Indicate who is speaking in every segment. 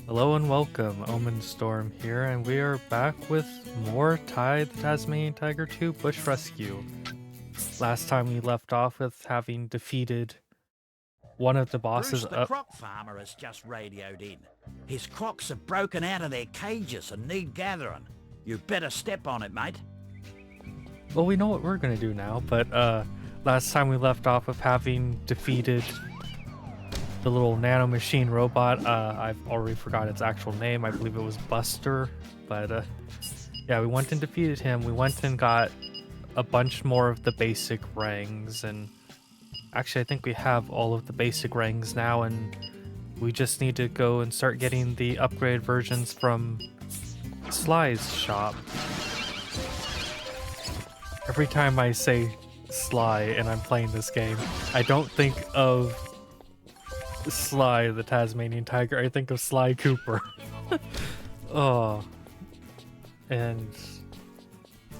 Speaker 1: Hello and welcome, Omen Storm here, and we are back with more the Tasmanian Tiger 2 Bush Rescue. Last time we left off with having defeated one of the bosses
Speaker 2: Bruce the croc farmer has just radioed in. His crocs have broken out of their cages and need gathering. You better step on it, mate.
Speaker 1: Well, we know what we're gonna do now, but last time we left off with having defeated the little nano machine robot. I've already forgot its actual name. I believe it was Buster, but yeah, we went and defeated him. We went and got a bunch more of the basic rangs, and actually I think we have all of the basic rangs now, and we just need to go and start getting the upgrade versions from Sly's shop. Every time I say Sly and I'm playing this game, I don't think of Sly the Tasmanian Tiger, I think of Sly Cooper. Oh, and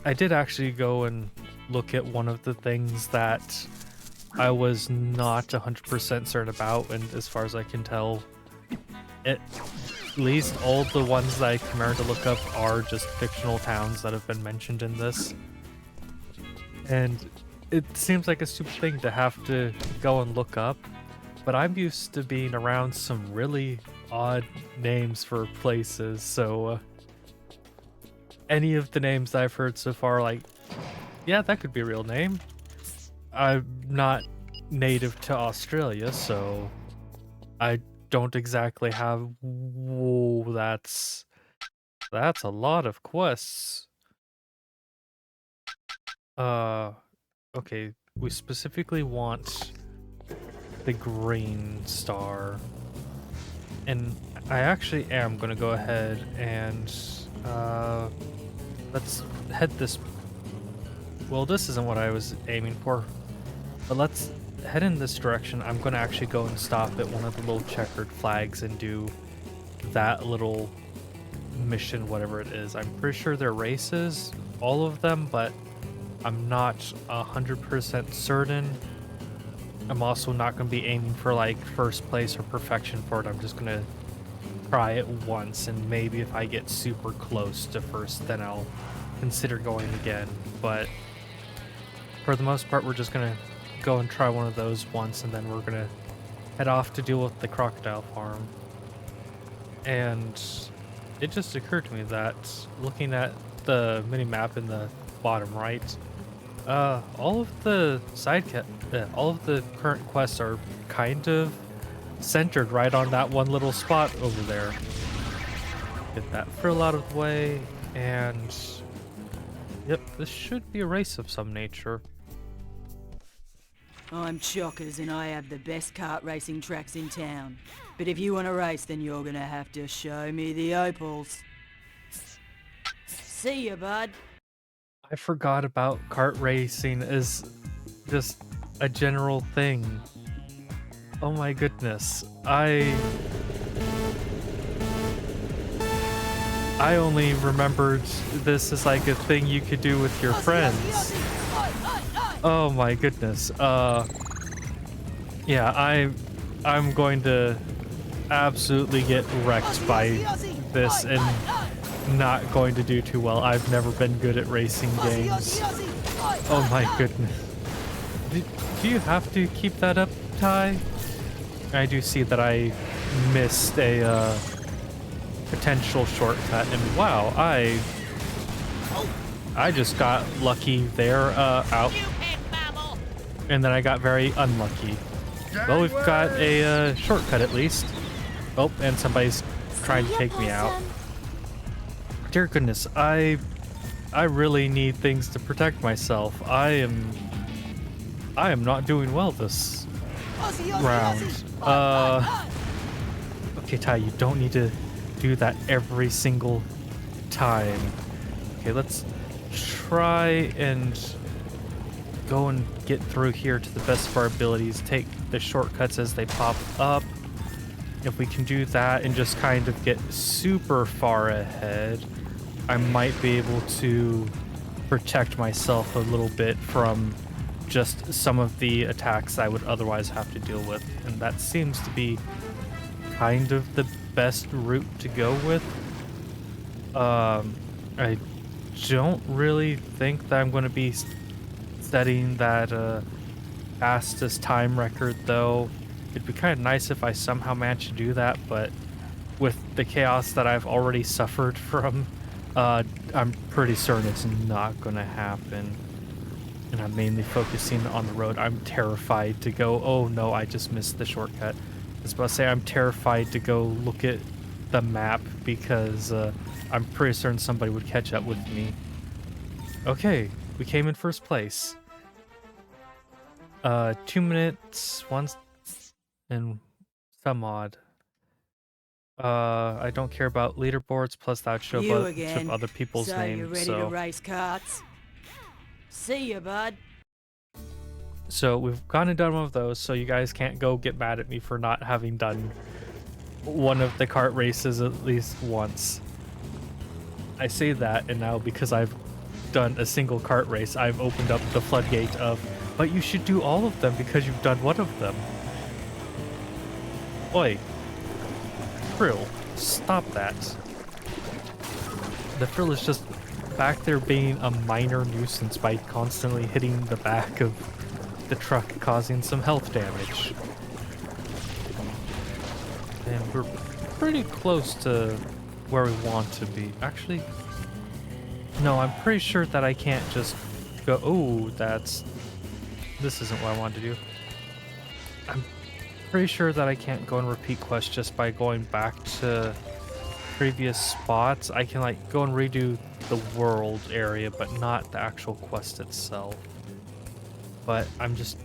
Speaker 1: I did actually go and look at one of the things that I was not 100% certain about, and as far as I can tell, at least all the ones that I can remember to look up are just fictional towns that have been mentioned in this. And it seems like a stupid thing to have to go and look up, but I'm used to being around some really odd names for places, so any of the names I've heard so far, like, yeah, that could be a real name. I'm not native to Australia, so I don't exactly have... Whoa, that's a lot of quests. Okay, we specifically want the green star, and I actually am gonna go ahead and let's head this... Well, this isn't what I was aiming for, but let's head in this direction. I'm gonna actually go and stop at one of the little checkered flags and do that little mission, whatever it is. I'm pretty sure they're races, all of them, but I'm not 100% certain. I'm also not going to be aiming for like first place or perfection for it. I'm just going to try it once, and maybe if I get super close to first, then I'll consider going again. But for the most part, we're just going to go and try one of those once, and then we're going to head off to deal with the crocodile farm. And it just occurred to me that looking at the mini-map in the bottom right, all of the all of the current quests are kind of centered right on that one little spot over there. Get that frill out of the way, and yep, this should be a race of some nature.
Speaker 3: I'm Chockers and I have the best kart racing tracks in town. But if you want to race, then you're gonna have to show me the opals. See ya, bud.
Speaker 1: I forgot about kart racing as just a general thing. Oh my goodness. I only remembered this as like a thing you could do with your friends. Oh my goodness. Yeah, I'm going to absolutely get wrecked by this and not going to do too well. I've never been good at racing games. Oh my goodness. Do you have to keep that up, Ty? I do see that I missed a potential shortcut, and wow, I just got lucky there, out. And then I got very unlucky. Well, we've got a shortcut at least. Oh, and somebody's trying to take me out. Dear goodness, I really need things to protect myself. I am not doing well this round. Okay, Ty, you don't need to do that every single time. Okay, let's try and go and get through here to the best of our abilities. Take the shortcuts as they pop up. If we can do that and just kind of get super far ahead, I might be able to protect myself a little bit from just some of the attacks I would otherwise have to deal with. And that seems to be kind of the best route to go with. I don't really think that I'm going to be setting that fastest time record, though. It'd be kind of nice if I somehow managed to do that, but with the chaos that I've already suffered from, I'm pretty certain it's not going to happen. And I'm mainly focusing on the road. I'm terrified to go, oh no, I just missed the shortcut. I was about to say I'm terrified to go look at the map because I'm pretty certain somebody would catch up with me. Okay, we came in first place. 2 minutes, once and some odd. I don't care about leaderboards, plus that would show
Speaker 3: You
Speaker 1: a bunch
Speaker 3: again.
Speaker 1: of other people's
Speaker 3: So
Speaker 1: names.
Speaker 3: you're ready to race carts? See ya, bud.
Speaker 1: So we've gone and done one of those, so you guys can't go get mad at me for not having done one of the kart races at least once. I say that, and now because I've done a single kart race, I've opened up the floodgate of, but you should do all of them because you've done one of them. Oi. Frill, stop that. The Frill is just back there being a minor nuisance by constantly hitting the back of the truck, causing some health damage. And we're pretty close to where we want to be. Actually, no, I'm pretty sure that I can't just go, oh, this isn't what I wanted to do. I'm pretty sure that I can't go and repeat quests just by going back to previous spots. I can like go and redo the world area, but not the actual quest itself. But I'm just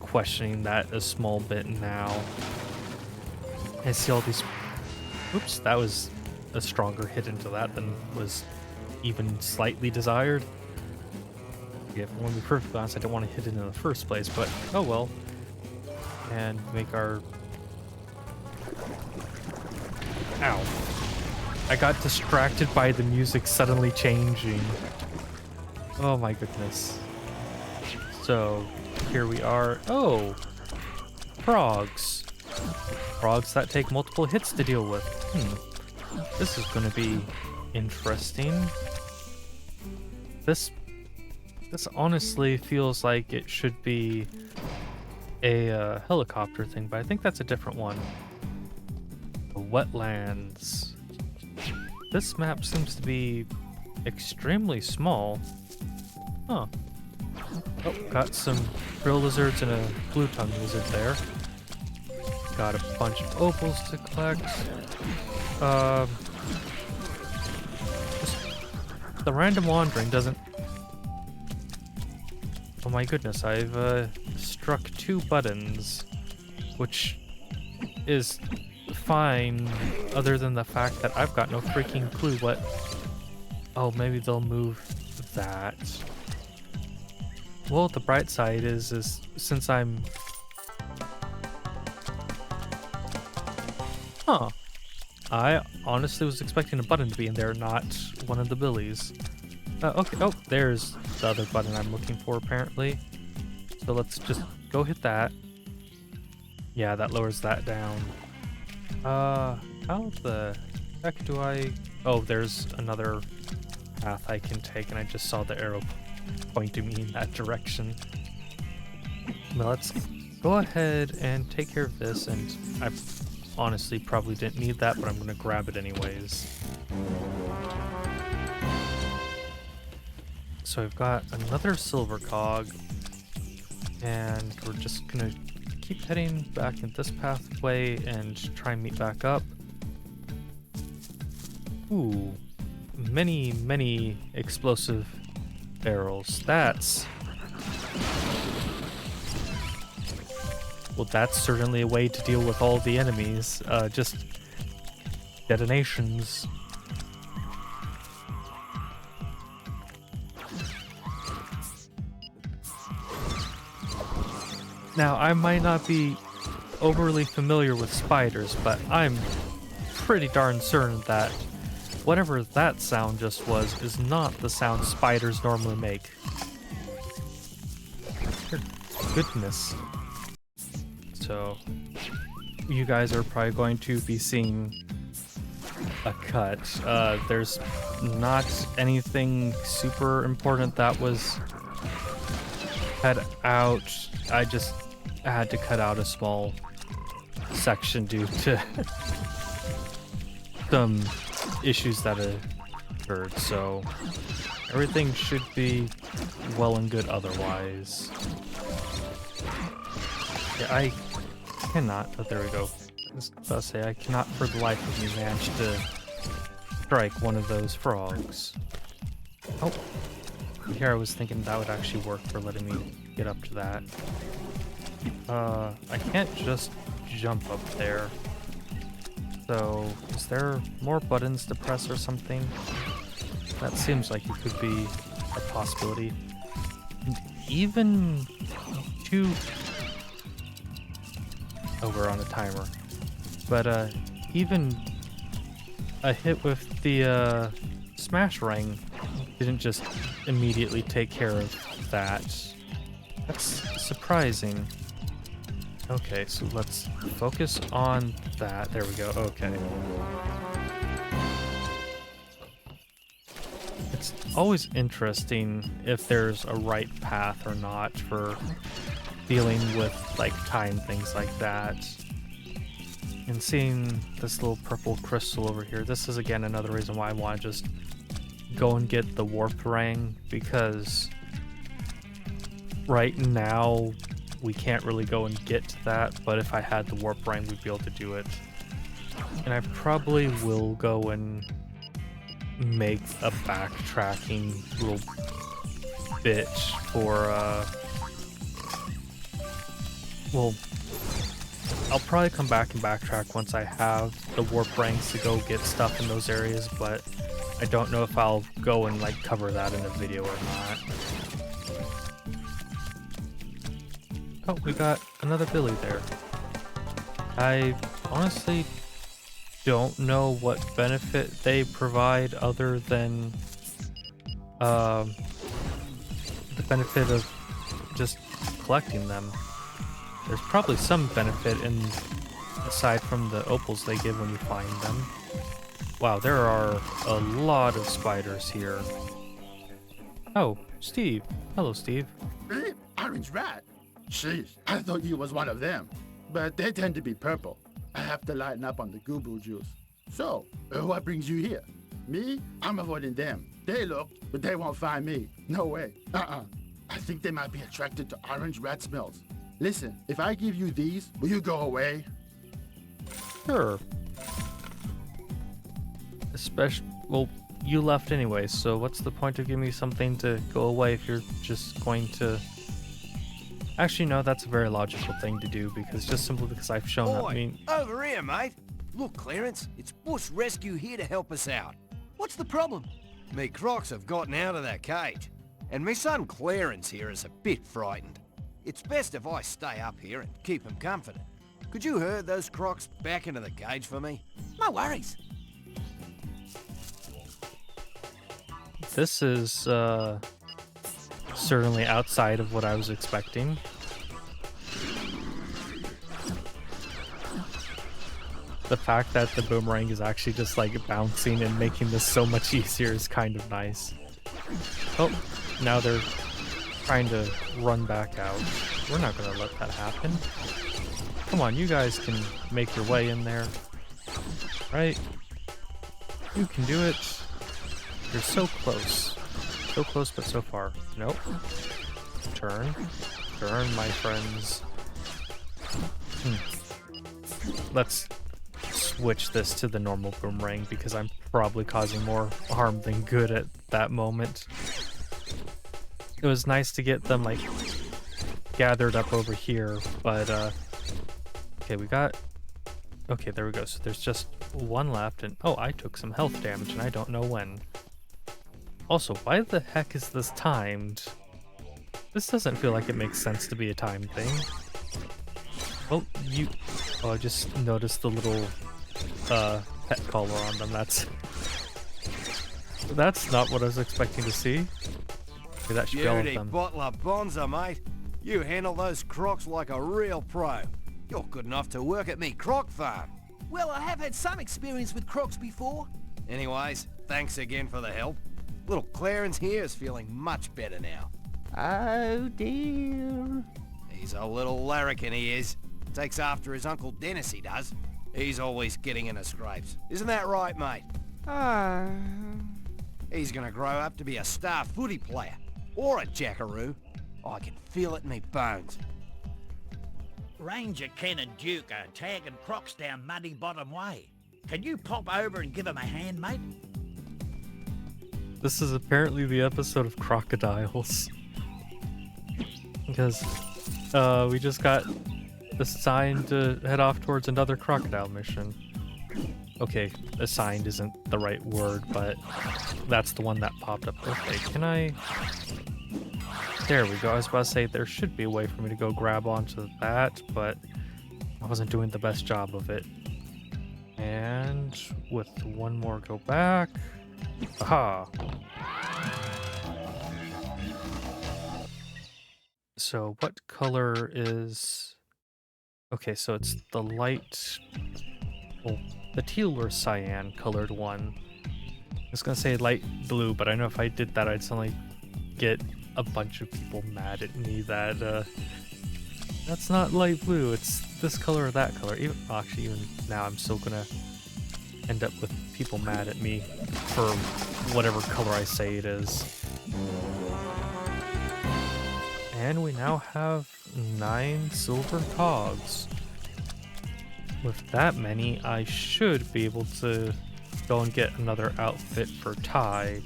Speaker 1: questioning that a small bit now. I see all these... Oops, that was a stronger hit into that than was even slightly desired. Yeah, if I want to be perfectly honest, I don't want to hit it in the first place, but oh well. And make our... Ow. I got distracted by the music suddenly changing. Oh my goodness. So, here we are. Oh! Frogs. Frogs that take multiple hits to deal with. This is gonna be interesting. This honestly feels like it should be a helicopter thing, but I think that's a different one. The wetlands. This map seems to be extremely small. Huh. Oh, got some grill lizards and a blue tongue lizard there. Got a bunch of opals to collect. Just the random wandering doesn't... Oh my goodness, I've struck 2 buttons, which is fine, other than the fact that I've got no freaking clue what... Oh, maybe they'll move that. Well, the bright side is since I'm... Huh. I honestly was expecting a button to be in there, not one of the billies. Okay, oh, there's the other button I'm looking for, apparently. So let's just go hit that. Yeah, that lowers that down. How the heck do I... Oh, there's another path I can take, and I just saw the arrow pointing me in that direction. Well, let's go ahead and take care of this, and I honestly probably didn't need that, but I'm going to grab it anyways. So I've got another silver cog, and we're just going to keep heading back in this pathway and try and meet back up. Ooh, many explosive barrels. Well, that's certainly a way to deal with all the enemies. Just detonations. Now, I might not be overly familiar with spiders, but I'm pretty darn certain that whatever that sound just was is not the sound spiders normally make. Goodness. So, you guys are probably going to be seeing a cut. There's not anything super important that was cut out. I just had to cut out a small section due to some issues that occurred, so everything should be well and good otherwise. Yeah, I cannot. Oh, there we go. I was about to say, I cannot for the life of me manage to strike one of those frogs. Oh, here I was thinking that would actually work for letting me get up to that. I can't just jump up there. So, is there more buttons to press or something? That seems like it could be a possibility. And even two... Oh, we're on a timer. But, even a hit with the, smash ring didn't just immediately take care of that. That's surprising. Okay, so let's focus on that. There we go. Okay. It's always interesting if there's a right path or not for dealing with, like, time things like that. And seeing this little purple crystal over here, this is again another reason why I want to just go and get the warp ring, because right now we can't really go and get to that, but if I had the warp ring, we'd be able to do it. And I probably will go and make a backtracking little bit for, well, I'll probably come back and backtrack once I have the warp rings to go get stuff in those areas, but I don't know if I'll go and, like, cover that in a video or not. Oh, we got another Billy there. I honestly don't know what benefit they provide other than the benefit of just collecting them. There's probably some benefit aside from the opals they give when you find them. Wow, there are a lot of spiders here. Oh, Steve. Hello, Steve.
Speaker 4: Really? Orange rat? Jeez, I thought you was one of them. But they tend to be purple. I have to lighten up on the google juice. So, what brings you here? Me? I'm avoiding them. They look, but they won't find me. No way. I think they might be attracted to orange rat smells. Listen, if I give you these, will you go away?
Speaker 1: Sure. Well, you left anyway, so what's the point of giving me something to go away if you're just going to... Actually, no, that's a very logical thing to do, because just simply because I've shown up, I mean...
Speaker 5: Over here, mate. Look, Clarence, it's Bush Rescue here to help us out. What's the problem? Me crocs have gotten out of that cage, and me son Clarence here is a bit frightened. It's best if I stay up here and keep him comforted. Could you herd those crocs back into the cage for me? No worries.
Speaker 1: This is, certainly outside of what I was expecting. The fact that the boomerang is actually just, like, bouncing and making this so much easier is kind of nice. Oh, now they're trying to run back out. We're not gonna let that happen. Come on, you guys can make your way in there. Right? You can do it. You're so close. So close, but so far. Nope. Turn. Turn, my friends. Let's switch this to the normal boomerang, because I'm probably causing more harm than good at that moment. It was nice to get them, like, gathered up over here, but, okay, we got... Okay, there we go. So there's just one left, and... Oh, I took some health damage, and I don't know when. Also, why the heck is this timed? This doesn't feel like it makes sense to be a time thing. Oh, you... Oh, I just noticed the little, pet collar on them. That's not what I was expecting to see. Okay, that should be all of
Speaker 5: Beauty
Speaker 1: them.
Speaker 5: bottle of Bonza, mate. You handle those crocs like a real pro. You're good enough to work at me croc farm.
Speaker 6: Well, I have had some experience with crocs before.
Speaker 5: Anyways, thanks again for the help. Little Clarence here is feeling much better now.
Speaker 6: Oh dear.
Speaker 5: He's a little larrikin, he is. Takes after his Uncle Dennis, he does. He's always getting into scrapes. Isn't that right, mate?
Speaker 6: Ah.
Speaker 5: He's gonna grow up to be a star footy player. Or a jackaroo. I can feel it in me bones.
Speaker 2: Ranger Ken and Duke are tagging crocs down Muddy Bottom Way. Can you pop over and give 'em a hand, mate?
Speaker 1: This is apparently the episode of crocodiles. Because we just got assigned to head off towards another crocodile mission. Okay, assigned isn't the right word, but that's the one that popped up. Okay, can I... There we go. I was about to say there should be a way for me to go grab onto that, but I wasn't doing the best job of it. And with one more go back. Aha! So what color is... Okay, so it's the light... Well, the teal or cyan colored one. I was gonna say light blue, but I know if I did that I'd suddenly get a bunch of people mad at me that that's not light blue, it's this color or that color. Actually, even now I'm still gonna end up with people mad at me for whatever color I say it is. And we now have 9 silver cogs. With that many, I should be able to go and get another outfit for Ty.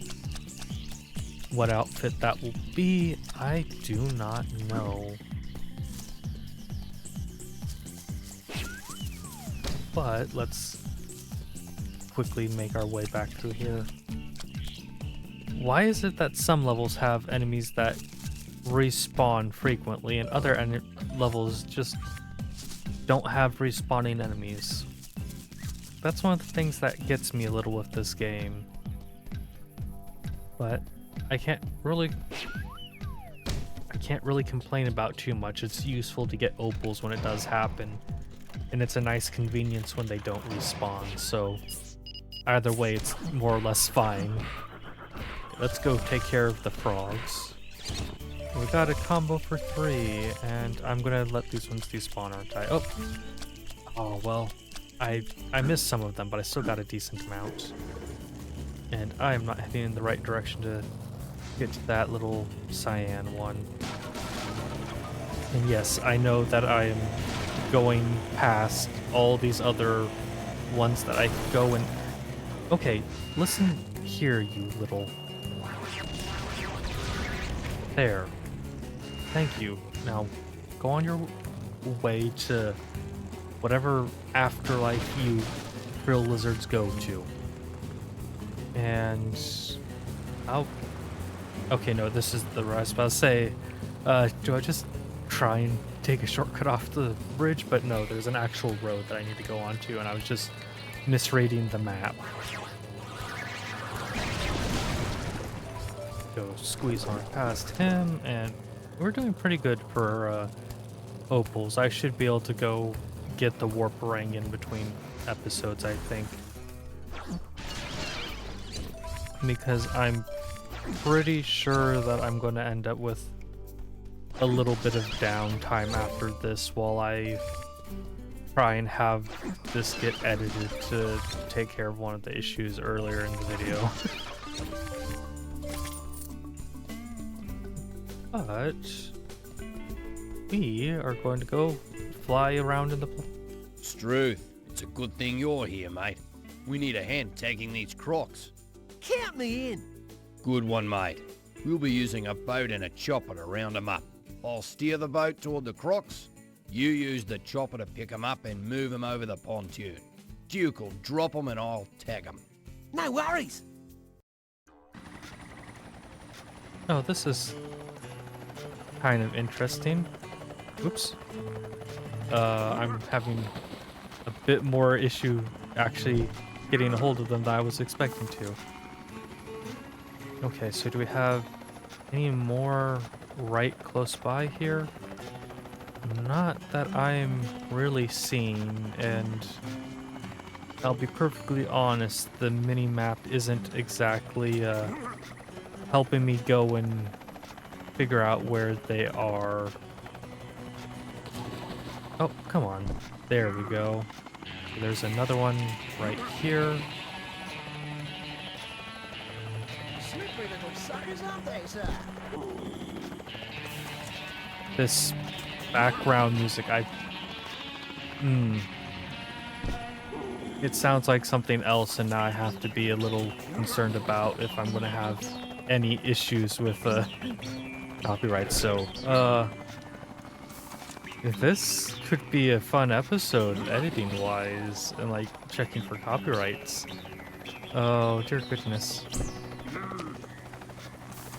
Speaker 1: What outfit that will be, I do not know. But let's quickly make our way back through here. Why is it that some levels have enemies that respawn frequently and other levels just don't have respawning enemies? That's one of the things that gets me a little with this game. But I can't really complain about too much. It's useful to get opals when it does happen, and it's a nice convenience when they don't respawn, so either way it's more or less fine. Let's go take care of the frogs. We got a combo for 3, and I'm gonna let these ones despawn, aren't I? Oh well, I missed some of them, but I still got a decent amount. And I am not heading in the right direction to get to that little cyan one. And yes, I know that I am going past all these other ones that I could go and... Okay, listen here, you little... There. Thank you. Now, go on your way to whatever afterlife you real lizards go to. And... Okay, no, this is the rest. I was about to say, do I just try and take a shortcut off the bridge? But no, there's an actual road that I need to go onto, and I was just misreading the map. Go squeeze on past him, and we're doing pretty good for opals. I should be able to go get the warp ring in between episodes, I think. Because I'm pretty sure that I'm going to end up with a little bit of downtime after this while I try and have this get edited to take care of one of the issues earlier in the video. But we are going to go fly around in the...
Speaker 5: Struth, it's a good thing you're here, mate. We need a hand taking these crocs.
Speaker 6: Count me in.
Speaker 5: Good one, mate. We'll be using a boat and a chopper to round them up. I'll steer the boat toward the crocs. You use the chopper to pick them up and move them over the pontoon. Duke will drop them and I'll tag them.
Speaker 6: No worries.
Speaker 1: Oh, this is kind of interesting. Oops. I'm having a bit more issue actually getting a hold of them than I was expecting to. Okay, so do we have any more right close by here? Not that I'm really seeing, and I'll be perfectly honest, the mini-map isn't exactly helping me go and figure out where they are. Oh, come on. There we go. So there's another one right here.
Speaker 6: Slippery little suckers, aren't they, sir?
Speaker 1: This background music, it sounds like something else, and now I have to be a little concerned about if I'm gonna have any issues with copyright. So, this could be a fun episode editing-wise and like checking for copyrights. Oh, dear goodness.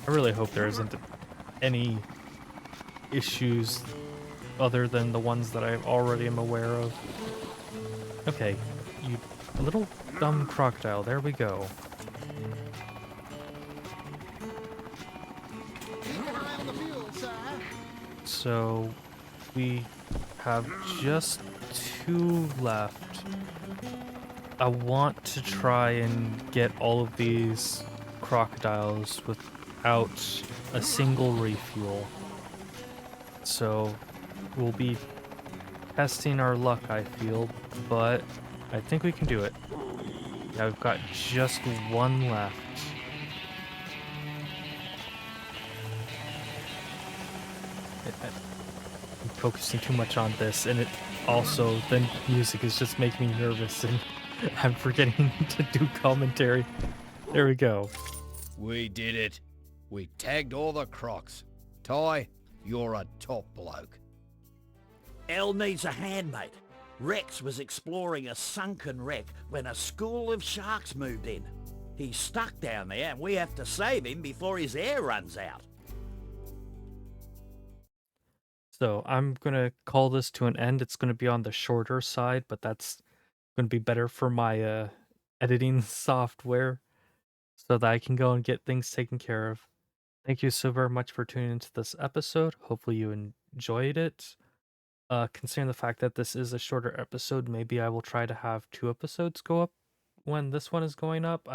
Speaker 1: I really hope there isn't any issues other than the ones that I already am aware of. Okay, you little dumb crocodile, there we go. So, we have just 2 left. I want to try and get all of these crocodiles without a single refuel. So, we'll be testing our luck, I feel, but I think we can do it. Yeah, we've got just 1 left. I'm focusing too much on this, and it also, the music is just making me nervous, and I'm forgetting to do commentary. There we go.
Speaker 5: We did it. We tagged all the crocs. Ty, you're a top bloke.
Speaker 2: Elle needs a hand, mate. Rex was exploring a sunken wreck when a school of sharks moved in. He's stuck down there and we have to save him before his air runs out.
Speaker 1: So I'm going to call this to an end. It's going to be on the shorter side, but that's going to be better for my editing software so that I can go and get things taken care of. Thank you so very much for tuning into this episode. Hopefully you enjoyed it. Considering the fact that this is a shorter episode, maybe I will try to have 2 episodes go up when this one is going up.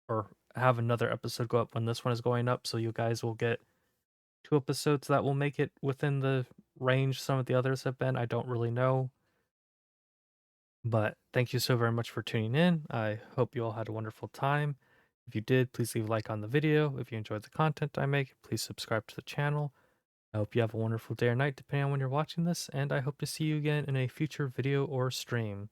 Speaker 1: Or have another episode go up when this one is going up, so you guys will get 2 episodes that will make it within the range some of the others have been. I don't really know. But thank you so very much for tuning in. I hope you all had a wonderful time. If you did, please leave a like on the video. If you enjoyed the content I make, please subscribe to the channel. I hope you have a wonderful day or night depending on when you're watching this, and I hope to see you again in a future video or stream.